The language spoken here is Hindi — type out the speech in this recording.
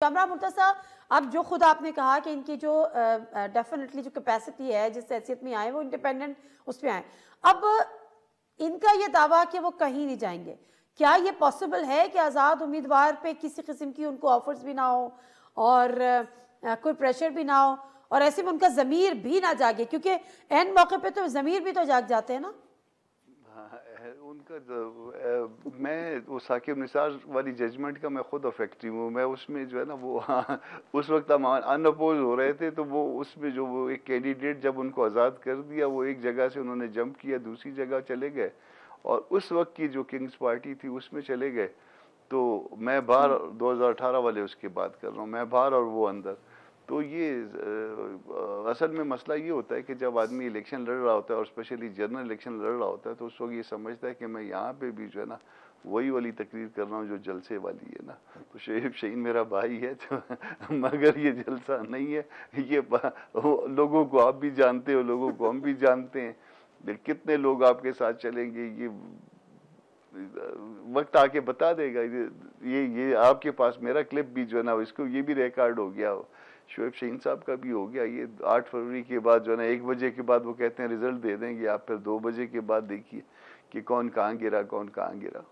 कमरा मुर्तज़ा, अब जो खुद आपने कहा कि इनकी जो डेफिनेटली जो कैपेसिटी है जिस हैसियत में आए वो इंडिपेंडेंट उस पर आए, अब इनका ये दावा कि वो कहीं नहीं जाएंगे, क्या ये पॉसिबल है कि आज़ाद उम्मीदवार पे किसी किस्म की उनको ऑफर्स भी ना हो और कोई प्रेशर भी ना हो और ऐसे में उनका ज़मीर भी ना जागे, क्योंकि एन मौके पे तो ज़मीर भी तो जाग जाते हैं ना। हाँ, उनका मैं वो साकिब निसार वाली जजमेंट का मैं खुद अफेक्टिव हूँ। मैं उसमें जो है ना वो हाँ, उस वक्त हम अनअपोज हो रहे थे, तो वो उसमें जो वो एक कैंडिडेट जब उनको आज़ाद कर दिया, वो एक जगह से उन्होंने जंप किया दूसरी जगह चले गए और उस वक्त की जो किंग्स पार्टी थी उसमें चले गए। तो मैं बाहर 2018 वाले उसकी बात कर रहा हूँ, मैं बाहर और वो अंदर। तो ये असल में मसला ये होता है कि जब आदमी इलेक्शन लड़ रहा होता है और स्पेशली जनरल इलेक्शन लड़ रहा होता है, तो उस वक्त ये समझता है कि मैं यहाँ पे भी जो है ना वही वाली तकरीर कर रहा हूँ जो जलसे वाली है ना। तो शोएब शहीन मेरा भाई है तो मगर ये जलसा नहीं है, ये लोगों को आप भी जानते हो, लोगों को हम भी जानते हैं। कितने लोग आपके साथ चलेंगे ये वक्त आके बता देगा। ये आपके पास मेरा क्लिप भी जो है ना इसको ये भी रिकॉर्ड हो गया हो, शोएब शहीन साहब का भी हो गया। ये 8 फरवरी के बाद जो है ना 1 बजे के बाद वो कहते हैं रिजल्ट दे देंगे, आप फिर 2 बजे के बाद देखिए कि कौन कहाँ गिरा कौन कहाँ गिरा।